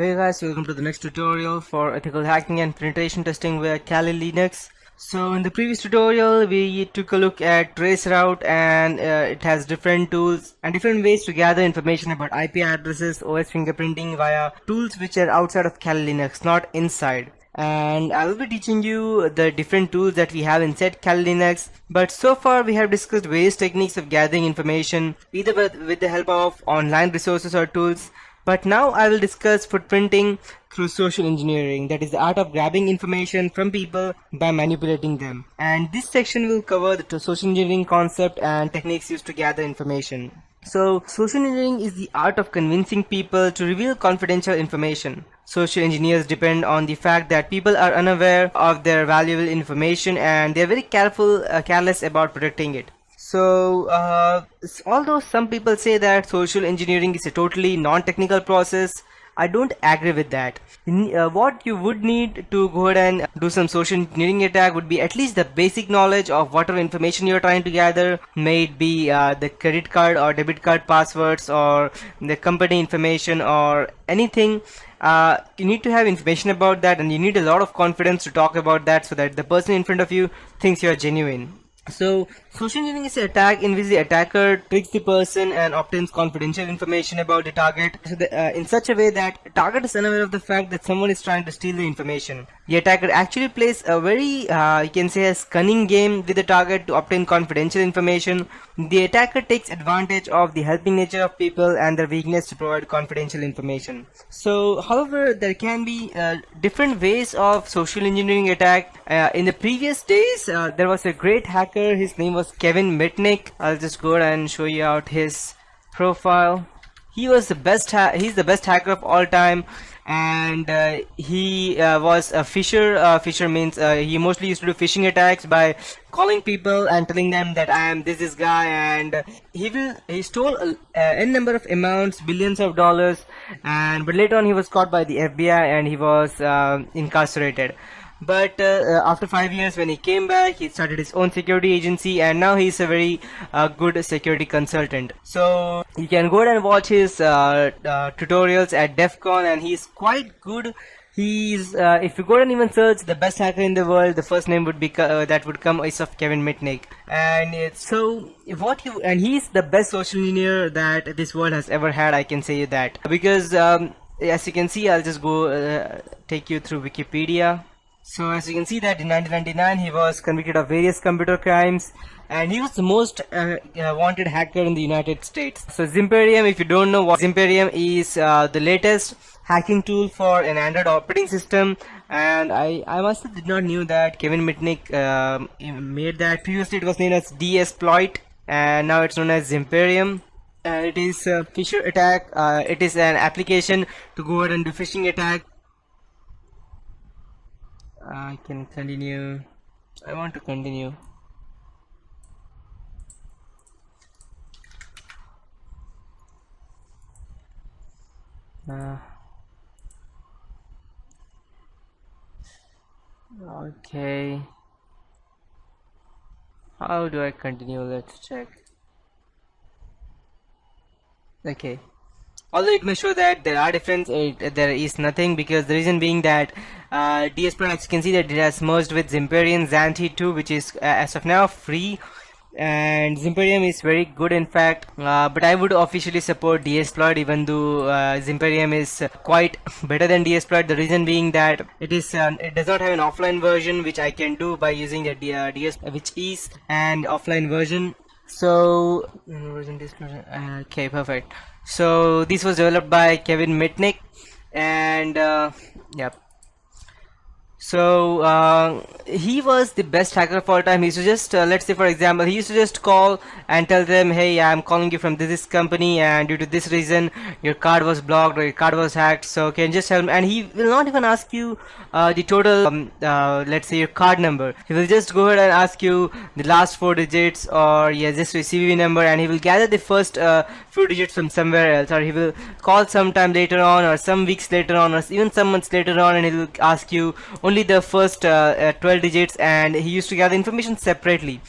Hey guys, welcome to the next tutorial for ethical hacking and penetration testing with Kali Linux. So in the previous tutorial we took a look at traceroute and it has different tools and different ways to gather information about IP addresses, OS fingerprinting via tools which are outside of Kali Linux, not inside. And I will be teaching you the different tools that we have inside Kali Linux. But so far we have discussed various techniques of gathering information either with the help of online resources or tools. But now I will discuss footprinting through social engineering, that is the art of grabbing information from people by manipulating them. And this section will cover the social engineering concept and techniques used to gather information. So, social engineering is the art of convincing people to reveal confidential information. Social engineers depend on the fact that people are unaware of their valuable information and they are very careless about protecting it. So, although some people say that social engineering is a totally non-technical process, I don't agree with that. What you would need to go ahead and do some social engineering attack would be at least the basic knowledge of whatever information you're trying to gather, may it be the credit card or debit card passwords or the company information or anything. You need to have information about that, and you need a lot of confidence to talk about that so that the person in front of you thinks you're genuine. So, social engineering is an attack in which the attacker tricks the person and obtains confidential information about the target in such a way that the target is unaware of the fact that someone is trying to steal the information. The attacker actually plays a very, you can say, a cunning game with the target to obtain confidential information. The attacker takes advantage of the helping nature of people and their weakness to provide confidential information. So, however, there can be different ways of social engineering attack. In the previous days, there was a great hacker. His name was Kevin Mitnick. I'll just go ahead and show you out his profile. He was the best. He's the best hacker of all time, and he was a phisher. Phisher means he mostly used to do phishing attacks by calling people and telling them that I am this guy, and he stole n number of amounts, billions of dollars, but later on he was caught by the FBI and he was incarcerated. But after 5 years when he came back, he started his own security agency and now he's a very good security consultant. So you can go ahead and watch his tutorials at DEF CON, and he's quite good. He's if you go and even search the best hacker in the world, the first name would be that would come is of Kevin Mitnick. And he's the best social engineer that this world has ever had, I can say you that, because as you can see, I'll just go take you through Wikipedia. So as you can see that in 1999 he was convicted of various computer crimes, and he was the most wanted hacker in the United States. So Zimperium, if you don't know what Zimperium is, the latest hacking tool for an Android operating system, and I myself did not knew that Kevin Mitnick made that. Previously it was named as Desploit and now it's known as Zimperium. It is a phisher attack. It is an application to go ahead and do phishing attack. I can continue. I want to continue. Okay. How do I continue? Let's check. Okay. Although it may show that there are differences, there is nothing, because the reason being that DSP, as you can see, that it has merged with Zimperium Xanthi 2, which is as of now free, and Zimperium is very good in fact, but I would officially support Desploit, even though Zimperium is quite better than Desploit. The reason being that it does not have an offline version, which I can do by using the Desploit, which is an offline version. So okay, perfect. So this was developed by Kevin Mitnick, and yep. So he was the best hacker of all time. He used to just let's say for example, he used to just call and tell them, hey, I'm calling you from this company, and due to this reason your card was blocked or your card was hacked, so can you just help me? And he will not even ask you the total let's say your card number. He will just go ahead and ask you the last 4 digits or just your CVV number, and he will gather the first few digits from somewhere else, or he will call sometime later on or some weeks later on or even some months later on, and he will ask you only the first 12 digits, and he used to gather information separately.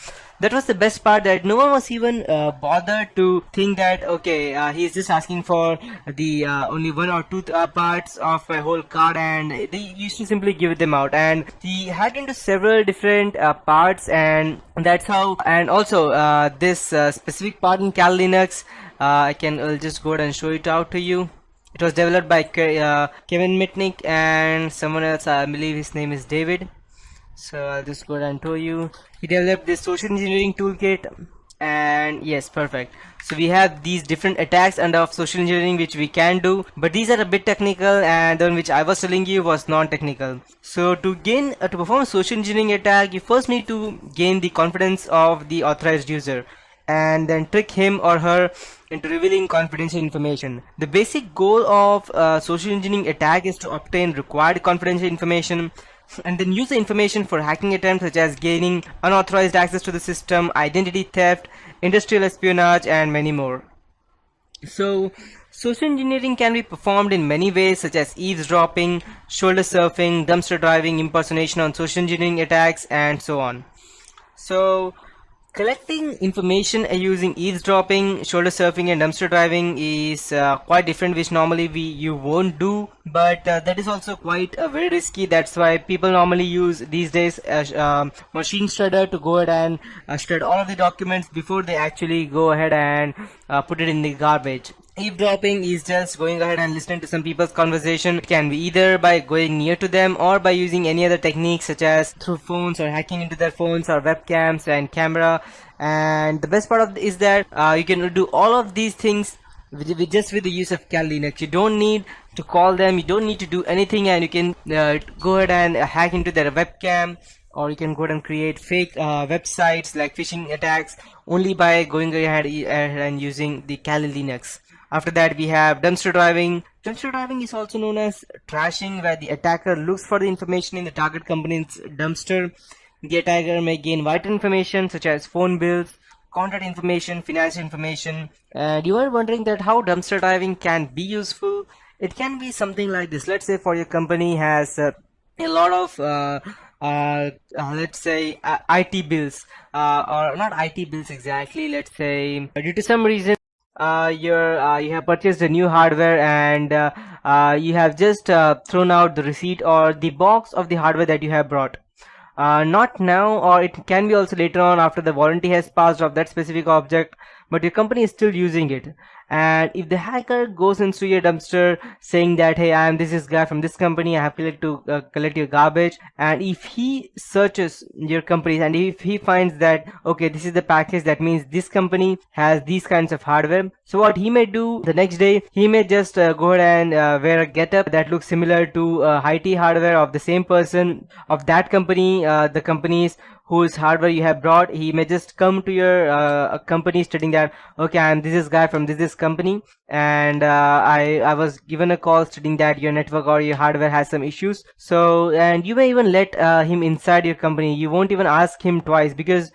That was the best part, that no one was even bothered to think that okay, he's just asking for the only one or two parts of a whole card, and they used to simply give them out. And he had into several different parts, and that's how. And also this specific part in Kali Linux, I'll just go ahead and show it out to you. It was developed by Kevin Mitnick and someone else. I believe his name is David. So I'll just go ahead and show you. He developed this social engineering toolkit, and yes, perfect. So we have these different attacks under social engineering which we can do, but these are a bit technical, and the one which I was telling you was non-technical. So to perform a social engineering attack, you first need to gain the confidence of the authorized user, and then trick him or her into revealing confidential information. The basic goal of social engineering attack is to obtain required confidential information and then use the information for hacking attempts such as gaining unauthorized access to the system, identity theft, industrial espionage, and many more. So social engineering can be performed in many ways such as eavesdropping, shoulder surfing, dumpster driving, impersonation on social engineering attacks, and so on. So collecting information using eavesdropping, shoulder surfing, and dumpster driving is quite different, which normally you won't do, but that is also quite very risky. That's why people normally use these days machine shredder to go ahead and shred all of the documents before they actually go ahead and put it in the garbage. Eavesdropping is just going ahead and listening to some people's conversation. It can be either by going near to them or by using any other techniques such as through phones or hacking into their phones or webcams and camera. And the best part of is that you can do all of these things just with the use of Kali Linux. You don't need to call them, you don't need to do anything, and you can go ahead and hack into their webcam, or you can go ahead and create fake websites like phishing attacks only by going ahead and using the Kali Linux. After that, we have dumpster driving. Dumpster driving is also known as trashing, where the attacker looks for the information in the target company's dumpster. The attacker may gain vital information such as phone bills, contact information, financial information. And you are wondering that how dumpster diving can be useful. It can be something like this. Let's say for your company has a lot of let's say IT bills, or not IT bills exactly. Let's say due to some reason you have purchased a new hardware, and you have just thrown out the receipt or the box of the hardware that you have brought. Not now, or it can be also later on after the warranty has passed of that specific object, but your company is still using it. And if the hacker goes into your dumpster saying that, hey, I am this guy from this company, I have to collect your garbage, and if he searches your company and if he finds that okay, this is the package, that means this company has these kinds of hardware, so what he may do the next day, he may just go ahead and wear a getup that looks similar to IT hardware of the same person of that company, the companies whose hardware you have brought. He may just come to your company stating that okay, I'm this guy from this company, and I was given a call stating that your network or your hardware has some issues. So, and you may even let him inside your company. You won't even ask him twice, because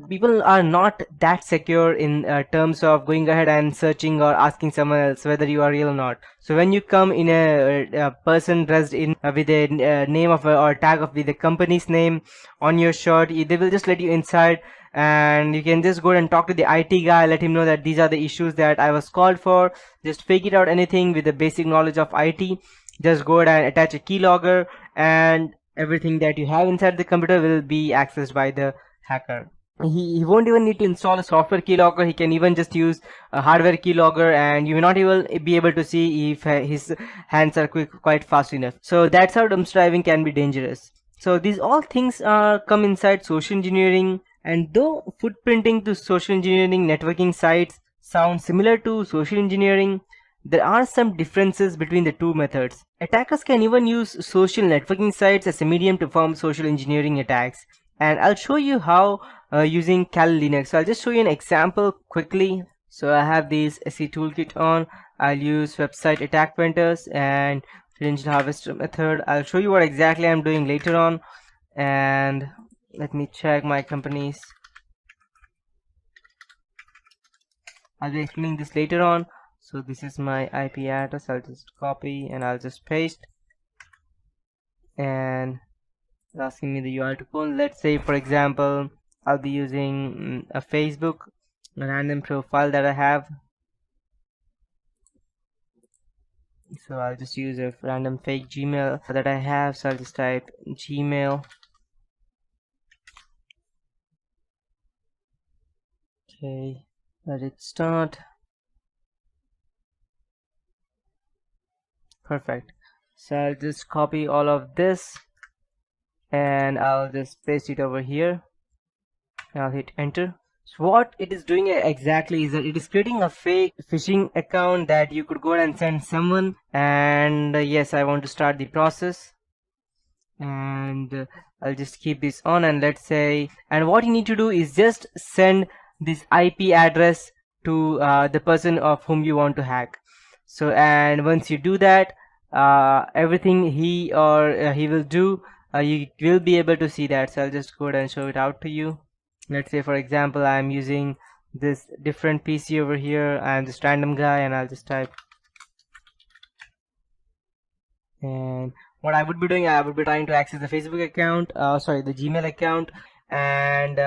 people are not that secure in terms of going ahead and searching or asking someone else whether you are real or not. So when you come in a person dressed in with a name of or tag of with the company's name on your shirt, they will just let you inside, and you can just go and talk to the IT guy, let him know that these are the issues that I was called for. Just fake it out anything with the basic knowledge of IT. Just go ahead and attach a keylogger, and everything that you have inside the computer will be accessed by the hacker. He won't even need to install a software keylogger. He can even just use a hardware keylogger, and you will not even be able to see if his hands are quite fast enough. So that's how dumpster driving can be dangerous. So these all things come inside social engineering, and though footprinting to social engineering networking sites sounds similar to social engineering, there are some differences between the two methods. Attackers can even use social networking sites as a medium to perform social engineering attacks, and I'll show you how using Kali Linux. So I'll just show you an example quickly. So I have this SE toolkit on. I'll use website attack printers and engine harvester method. I'll show you what exactly I'm doing later on, and let me check my companies. I'll be explaining this later on. So this is my IP address. I'll just copy and I'll just paste, and it's asking me the URL to pull. Let's say for example I'll be using a Facebook, a random profile that I have. So I'll just use a random fake Gmail that I have. So I'll just type Gmail. Okay, let it start. Perfect. So I'll just copy all of this and I'll just paste it over here. I'll hit enter. So what it is doing exactly is that it is creating a fake phishing account that you could go and send someone. And yes, I want to start the process. And I'll just keep this on, and let's say, and what you need to do is just send this IP address to the person of whom you want to hack. So, and once you do that, everything he or he will do, you will be able to see that. So I'll just go ahead and show it out to you. Let's say, for example, I'm using this different PC over here. I'm this random guy, and I'll just type, and what I would be doing, I would be trying to access the Facebook account, the Gmail account. And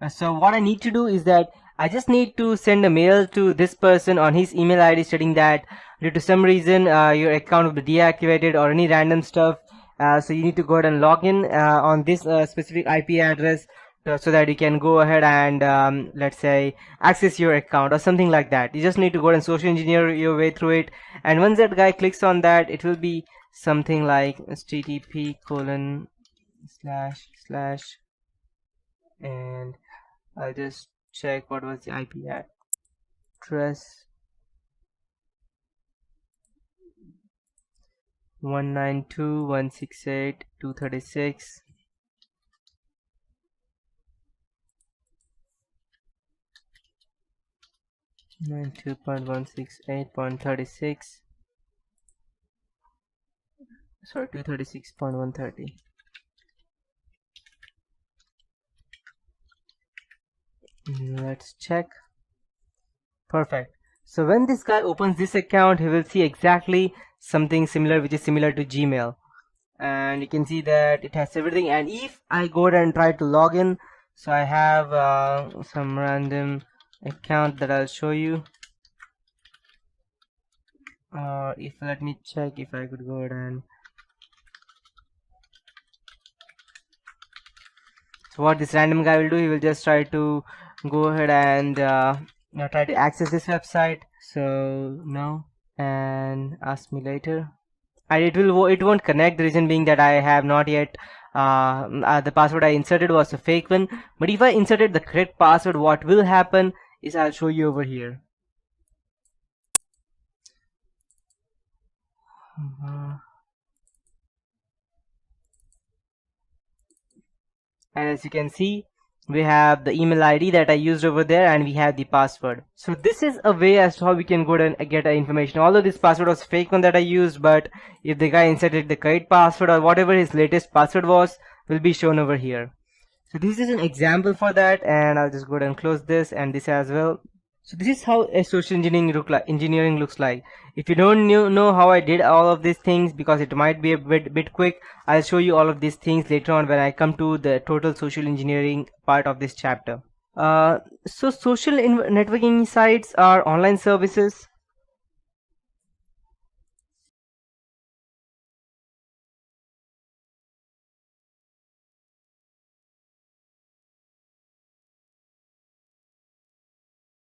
so what I need to do is that I just need to send a mail to this person on his email ID stating that due to some reason your account will be deactivated or any random stuff. So you need to go ahead and log in on this specific IP address so that you can go ahead and let's say access your account or something like that. You just need to go ahead and social engineer your way through it. And once that guy clicks on that, it will be something like http:// and I'll just check what was the IP address. 192.168.236. 92.168.36. Sorry, 236.130. Let's check. Perfect. So when this guy opens this account, he will see exactly something similar, which is similar to Gmail, and you can see that it has everything. And if I go ahead and try to log in, so I have some random account that I'll show you. If let me check if I could go ahead and, so what this random guy will do, he will just try to go ahead and try to access this website. So no, and ask me later, and it won't connect. The reason being that I have not yet the password I inserted was a fake one. But if I inserted the correct password, what will happen is, I'll show you over here. And as you can see, we have the email ID that I used over there, and we have the password. So this is a way as to how we can go and get information. Although this password was fake one that I used, but if the guy inserted the correct password or whatever his latest password was, will be shown over here. So this is an example for that, and I'll just go ahead and close this and this as well. So this is how a social engineering looks like. If you don't know how I did all of these things, because it might be a bit quick, I'll show you all of these things later on when I come to the total social engineering part of this chapter. So social networking sites are online services